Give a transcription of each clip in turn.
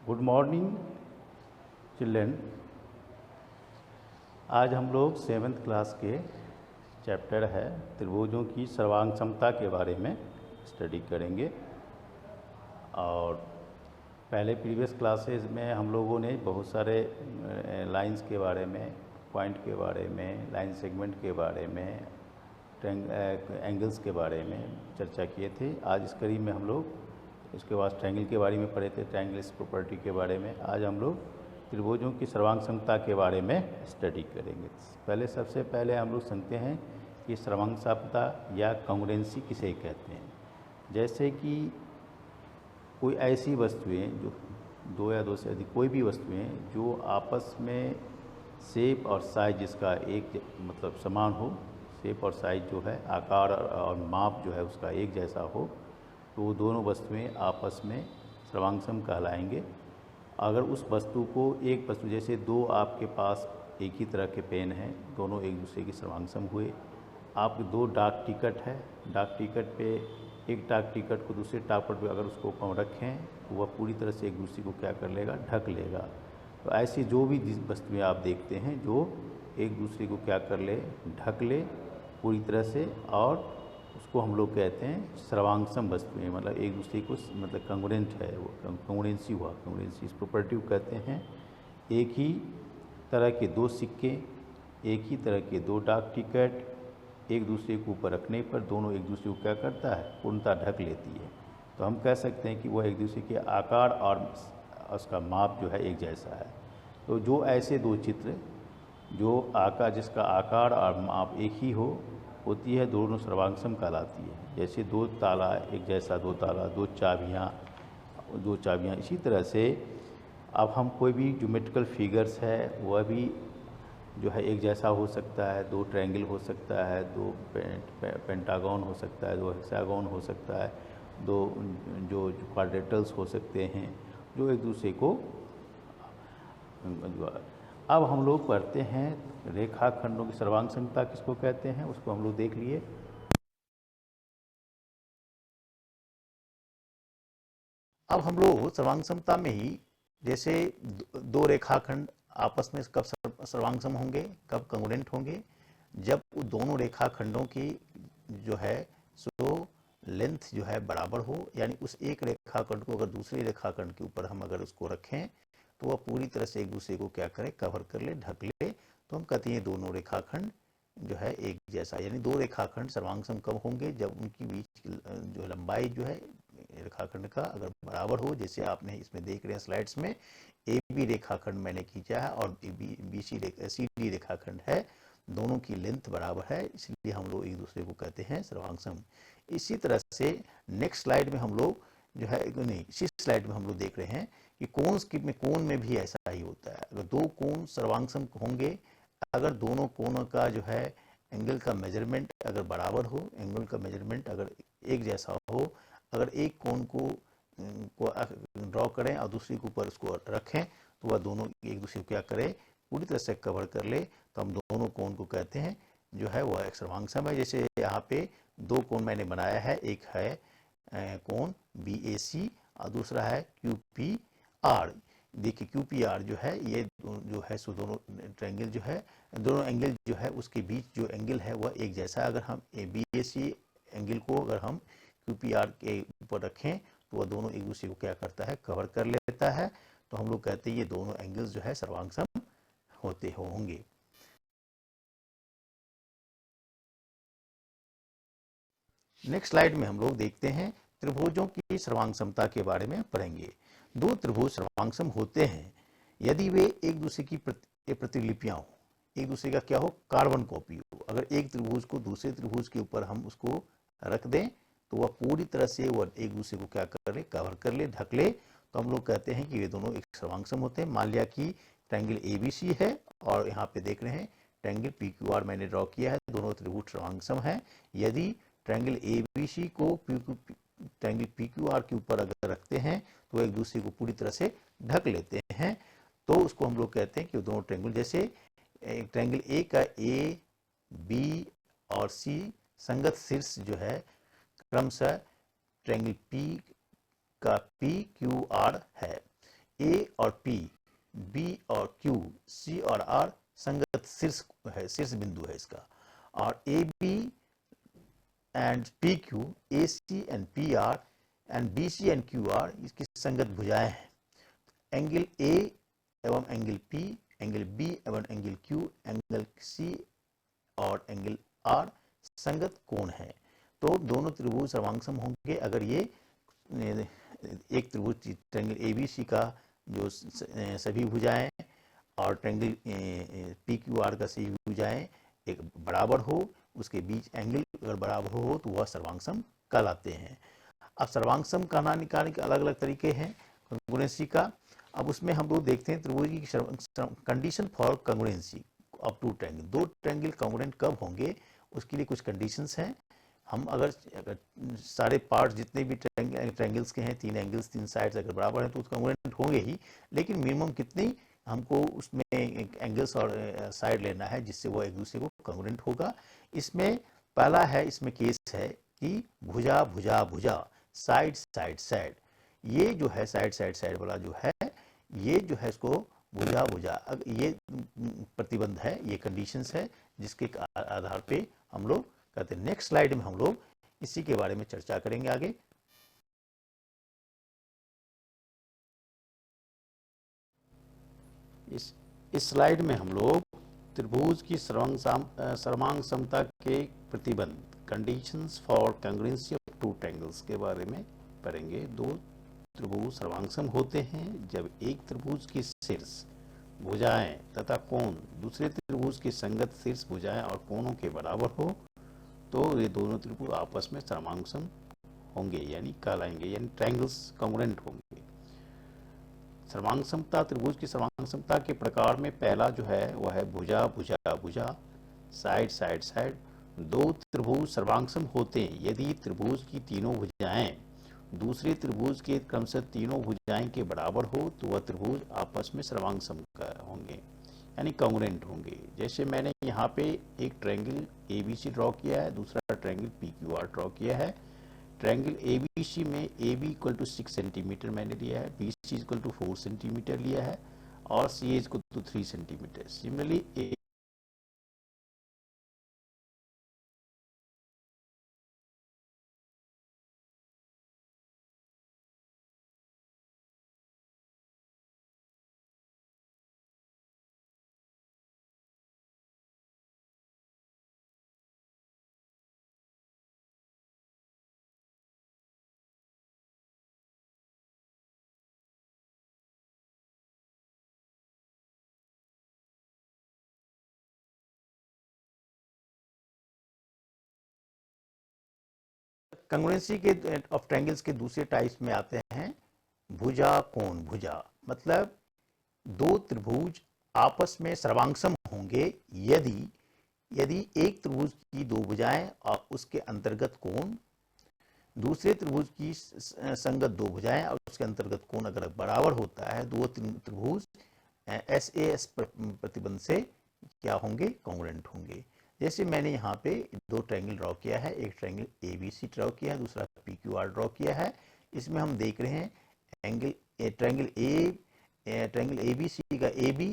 Good morning children. आज हम लोग 7th क्लास के चैप्टर है त्रिभुजों की सर्वांग क्षमता के बारे में स्टडी करेंगे। और पहले प्रीवियस क्लासेस में हम लोगों ने बहुत सारे लाइंस के बारे में, पॉइंट के बारे में, लाइन सेगमेंट के बारे में, एंगल्स के बारे में चर्चा किए थे। आज इस कड़ी में हम लोग इसके बाद ट्रायंगल के बारे में पढ़े थे, ट्रायंगल्स प्रॉपर्टी के बारे में। आज हम लोग त्रिभुजों की सर्वांग क्षमता के बारे में स्टडी करेंगे। सबसे पहले हम लोग समझते हैं कि सर्वांग क्षमता या कॉन्ग्रुएंसी किसे कहते हैं। जैसे कि कोई ऐसी वस्तुएं जो दो या दो से अधिक कोई भी वस्तुएं जो आपस में शेप और साइज जिसका एक मतलब समान हो, शेप और साइज जो है, आकार और माप जो है उसका एक जैसा हो, तो वो दोनों वस्तुएं आपस में सर्वांगसम कहलाएंगे। अगर उस वस्तु को एक वस्तु, जैसे दो आपके पास एक ही तरह के पेन हैं, दोनों एक दूसरे की सर्वांगसम हुए। आप दो डाक टिकट है, डाक टिकट पे एक डाक टिकट को दूसरे डाक टिकट पे अगर उसको रखें तो वह पूरी तरह से एक दूसरे को क्या कर लेगा, ढक लेगा। तो ऐसी जो भी वस्तुएं आप देखते हैं जो एक दूसरे को क्या कर ले, ढक ले पूरी तरह से, और उसको हम लोग कहते हैं सर्वांगसम वस्तुएं, मतलब एक दूसरे को मतलब कॉन्ग्रुएंट है, वो कॉन्ग्रुएंसी हुआ। कॉन्ग्रुएंसी इस प्रॉपर्टी को कहते हैं। एक ही तरह के दो सिक्के, एक ही तरह के दो डाक टिकट एक दूसरे के ऊपर रखने पर दोनों एक दूसरे को क्या करता है, पूर्णतः ढक लेती है। तो हम कह सकते हैं कि वह एक दूसरे के आकार और उसका माप जो है एक जैसा है। तो जो ऐसे दो चित्र जो आकार, जिसका आकार और माप एक ही हो, होती है, दोनों सर्वांगसम कहलाती है। जैसे दो ताला एक जैसा, दो ताला, दो चाबियाँ। इसी तरह से अब हम कोई भी ज्योमेट्रिकल फिगर्स है वह भी जो है एक जैसा हो सकता है। दो ट्रायंगल हो सकता है, दो पेंटागन हो सकता है, दो हेक्सागन हो सकता है, दो जो क्वाड्रेटल्स हो सकते हैं, जो एक दूसरे को। अब हम लोग पढ़ते हैं रेखाखंडों की सर्वांग क्षमता किसको कहते हैं, उसको हम लोग देख लिए। अब हम लोग सर्वांग क्षमता में ही, जैसे दो रेखाखंड आपस में कब सर्वांगसम होंगे, कब कॉन्ग्रुएंट होंगे, जब दोनों रेखाखंडों की जो है सो लेंथ जो है बराबर हो, यानी उस एक रेखाखंड को अगर दूसरे रेखाखंड के ऊपर हम अगर उसको रखें तो वह पूरी तरह से एक दूसरे को क्या करे, कवर कर ले, ढक ले। तो हम कहते हैं दोनों रेखाखंड जो है एक जैसा। यानी दो रेखाखंड सर्वांगसम कब होंगे, जब उनकी बीच जो लंबाई जो है रेखाखंड का अगर बराबर हो। जैसे आपने इसमें देख रहे हैं स्लाइड्स में, ए बी रेखाखंड मैंने खींचा है और सी डी रेखाखंड है, दोनों की लेंथ बराबर है, इसलिए हम लोग एक दूसरे को कहते हैं सर्वांगसम। इसी तरह से नेक्स्ट स्लाइड में हम लोग जो है, नहीं, इसी स्लाइड में हम लोग देख रहे हैं कि कोण में भी ऐसा ही होता है। अगर दो कोण सर्वांगसम होंगे, अगर दोनों कोणों का जो है एंगल का मेजरमेंट अगर बराबर हो, एंगल का मेजरमेंट अगर एक जैसा हो, अगर एक कोण को ड्रॉ करें और दूसरी के ऊपर उसको रखें तो वह दोनों एक दूसरे को क्या करे, पूरी तरह से कवर कर ले, तो हम दोनों कोण को कहते हैं जो है वह एक सर्वांगसम है। जैसे यहाँ पे दो कोण मैंने बनाया है, एक है कोण BAC और दूसरा है QPR। देखिए QPR जो है ये जो है सो दोनों ट्रायंगल जो है, दोनों एंगल जो है उसके बीच जो एंगल है वह एक जैसा है। अगर हम BAC एंगल को अगर हम QPR के ऊपर रखें तो वह दोनों एक दूसरे को क्या करता है, कवर कर लेता है। तो हम लोग कहते हैं ये दोनों एंगल्स जो है सर्वांगसम होते होंगे। नेक्स्ट स्लाइड में हम लोग देखते हैं त्रिभुजों की सर्वांग क्षमता के बारे में पढ़ेंगे। दो त्रिभुज सर्वांगसम होते हैं यदि वे एक दूसरे की प्रतिलिपियां हो, एक दूसरे का क्या हो, कार्बन कॉपी हो। अगर एक त्रिभुज को दूसरे त्रिभुज के ऊपर हम उसको रख दें तो वह पूरी तरह से वह एक दूसरे को क्या कर ले, कवर कर ले, ढक ले, तो हम लोग कहते हैं कि वे दोनों एक सर्वांगसम होते हैं। मान लिया कि ट्रायंगल ABC है और यहाँ पे देख रहे हैं ट्रायंगल PQR मैंने ड्रॉ किया है, दोनों त्रिभुज सर्वांगसम है। यदि ट्रायंगल ABC को ट्रायंगल PQR के ऊपर अगर रखते हैं तो एक दूसरे को पूरी तरह से ढक लेते हैं, तो उसको हम लोग कहते हैं कि दोनों ट्रायंगल, जैसे ट्रायंगल A का A, B और C संगत शीर्ष जो है क्रमशः ट्रायंगल P का PQR है। ए और पी, बी और क्यू, सी और आर संगत शीर्ष है, शीर्ष बिंदु है इसका। और A B and P Q, A C and P R and B C and Q R इसकी संगत भुजाएं हैं। एंगल ए एवं एंगल पी, एंगल बी एवं एंगल क्यू, एंगल सी और एंगल आर संगत कोण है। तो दोनों त्रिभुज सर्वांगसम होंगे अगर ये एक त्रिभुज ट्रायंगल एबीसी का जो सभी भुजाएं और ट्रायंगल पी क्यू आर का सभी भुजाएं एक बराबर हो, उसके बीच एंगल अगर बराबर हो तो वह सर्वांगसम कहलाते हैं। अब सर्वांगसम कहना निकालने के अलग अलग तरीके हैं कंग्रुएंसी का। अब उसमें हम लोग देखते हैं त्रिभुज की condition for congruency of two triangle. दो ट्रायंगल कंग्रुएंट कब होंगे उसके लिए कुछ कंडीशंस हैं। हम अगर सारे पार्ट्स जितने भी ट्रायंगल्स के हैं, 3 एंगल्स 3 साइड्स अगर बराबर हैं तो कंग्रुएंट होंगे ही, लेकिन मिनिमम कितनी हमको उसमें एंगल्स और साइड लेना है जिससे वो एक दूसरे को कंग्रुएंट होगा। इसमें पहला है, इसमें केस है कि भुजा भुजा भुजा, साइड साइड साइड, ये जो है साइड साइड साइड वाला जो है, ये जो है इसको भुजा भुजा, ये प्रतिबंध है, ये कंडीशंस है जिसके आधार पे हम लोग कहते हैं। नेक्स्ट स्लाइड में हम लोग इसी के बारे में चर्चा करेंगे आगे। इस स्लाइड में हम लोग त्रिभुज की सर्वांग समता के प्रतिबंध, conditions for congruency of two triangles के बारे में पढ़ेंगे। दो त्रिभुज सर्वांगसम होते हैं जब एक त्रिभुज की शीर्ष भुजाएं तथा कोण दूसरे त्रिभुज की संगत शीर्ष भुजाएं और कोणों के बराबर हो तो ये दोनों त्रिभुज आपस में सर्वांगसम होंगे यानी कहलाएंगे, यानी ट्रायंगल्स कांग्रुएंट होंगे। सर्वांगसमता, त्रिभुज की सर्वांगसमता के प्रकार में पहला जो है वह है भुजा भुजा भुजा, साइड साइड साइड। दो त्रिभुज सर्वांगसम होते हैं यदि त्रिभुज की तीनों भुजाएं दूसरे त्रिभुज के क्रमशः तीनों भुजाएं के बराबर हो तो वह त्रिभुज आपस में सर्वांगसम होंगे यानी कांग्रुएंट होंगे। जैसे मैंने यहाँ पे एक ट्रायंगल एबीसी ड्रॉ किया है, दूसरा ट्रायंगल पीक्यूआर ड्रॉ किया है। ट्रायंगल एबीसी में A B equal to 6 centimetre मैंने लिया है, B C equal to 4 centimetre लिया है और C A equal to 3 centimetre. Similarly congruency के ऑफ ट्रायंगल्स के दूसरे टाइप्स में आते हैं भुजा कोण भुजा, मतलब दो त्रिभुज आपस में सर्वांगसम होंगे यदि एक त्रिभुज की दो भुजाएं और उसके अंतर्गत कोण दूसरे त्रिभुज की संगत दो भुजाएं और उसके अंतर्गत कोण अगर बराबर होता है तो वो त्रिभुज एस ए एस प्रतिबंध से क्या होंगे, कांग्रुएंट होंगे। जैसे मैंने यहाँ पे दो ट्रायंगल ड्रॉ किया है, एक ट्रायंगल एबीसी ड्रॉ किया है, दूसरा पीक्यूआर ड्रॉ किया है। इसमें हम देख रहे हैं एंगल ट्रायंगल एबीसी का ए बी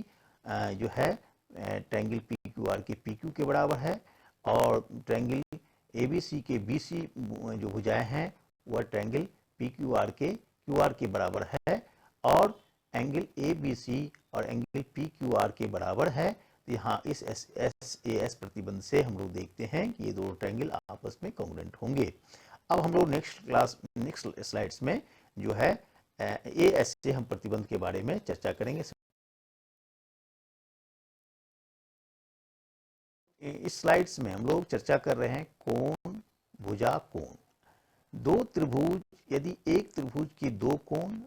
जो है ट्रायंगल पीक्यूआर के पीक्यू के बराबर है और ट्रायंगल एबीसी के बीसी जो भुजाएं हैं वह ट्रायंगल पीक्यूआर के क्यूआर के बराबर है और एंगल एबीसी और एंगल पीक्यूआर के बराबर है। तो यहाँ इस एस प्रतिबंध से हम लोग देखते हैं कि ये दो ट्रायंगल आपस में कांग्रुएंट होंगे। अब हम लोग नेक्स्ट स्लाइड्स में जो है ए एस से हम प्रतिबंध के बारे में चर्चा करेंगे। इस स्लाइड्स में हम लोग चर्चा कर रहे हैं कोण भुजा कोण। दो त्रिभुज यदि एक त्रिभुज की दो कोण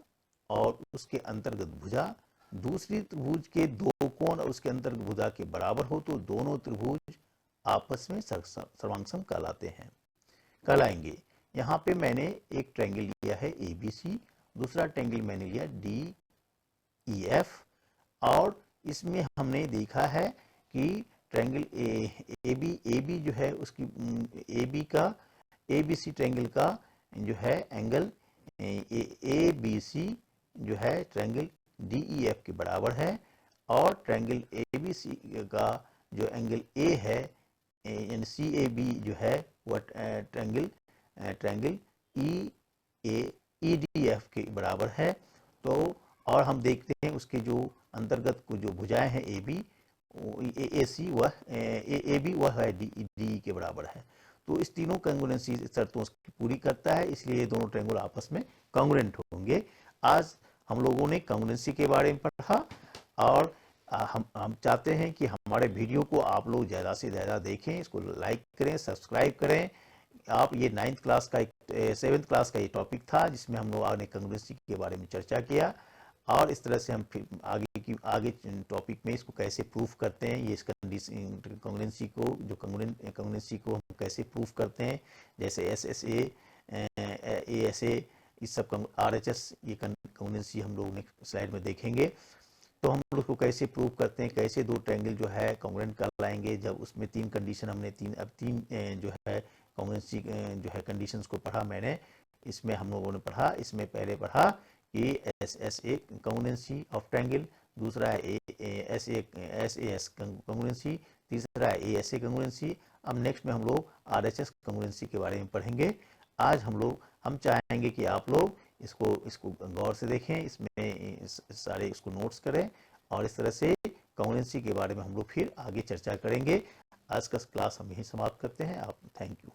और उसके अंतर्गत भुजा दूसरी त्रिभुज के दो कोण और उसके अंतर्गत भुजा के बराबर हो तो दोनों त्रिभुज आपस में सर्वांगसम कहलाएंगे। यहाँ पे मैंने एक ट्रायंगल लिया है एबीसी, दूसरा ट्रायंगल मैंने लिया डी ई एफ और इसमें हमने देखा है कि ट्रायंगल ए बी जो है उसकी ए बी का एबीसी ट्रायंगल का जो है एंगल ए बी सी जो है ट्रायंगल DEF के बराबर है, और ट्रायंगल ABC का जो एंगल A है यानी CAB जो है वह ट्रायंगल EDF के बराबर है। तो और हम देखते हैं उसके जो अंतर्गत को जो भुजाएं हैं AB AC वह AB वह है DE के बराबर है। तो इस तीनों कॉन्ग्रुएंसी शर्तों की पूरी करता है, इसलिए ये दोनों ट्रायंगल आपस में कॉन्ग्रुएंट होंगे। आज हम लोगों ने कॉन्ग्रुएंसी के बारे में पढ़ा, और हम चाहते हैं कि हमारे वीडियो को आप लोग ज़्यादा से ज़्यादा देखें, इसको लाइक करें, सब्सक्राइब करें। आप ये 9th क्लास का 7th क्लास का ये टॉपिक था जिसमें हम लोग आगे कॉन्ग्रुएंसी के बारे में चर्चा किया, और इस तरह से हम फिर आगे टॉपिक में इसको कैसे प्रूफ करते हैं, ये इस कॉन्ग्रुएंसी को जो कॉन्ग्रुएंसी को हम कैसे प्रूफ करते हैं, जैसे SSA ASA इस सब RHS ये कॉन्ग्रुएंसी हम लोग नेक्स्ट स्लाइड में देखेंगे। तो हम लोग को कैसे प्रूव करते हैं, कैसे दो ट्रायंगल जो है कॉन्ग्रुएंट कहलाएंगे, जब उसमें तीन कंडीशन हमने तीन जो है कॉन्ग्रुएंसी जो है कंडीशंस को पढ़ा मैंने। इसमें हम लोगों ने पढ़ा, इसमें पहले पढ़ा कि SSA कॉन्ग्रुएंसी ऑफ ट्रायंगल, दूसरा है SAS कॉन्ग्रुएंसी, तीसरा है ASA कॉन्ग्रुएंसी। अब नेक्स्ट में हम लोग RHS कॉन्ग्रुएंसी के बारे में पढ़ेंगे। आज हम चाहेंगे कि आप लोग इसको गौर से देखें, इसमें सारे इसको नोट्स करें, और इस तरह से कॉन्ग्रुएंसी के बारे में हम लोग फिर आगे चर्चा करेंगे। आज का क्लास हम यहीं समाप्त करते हैं। आप थैंक यू।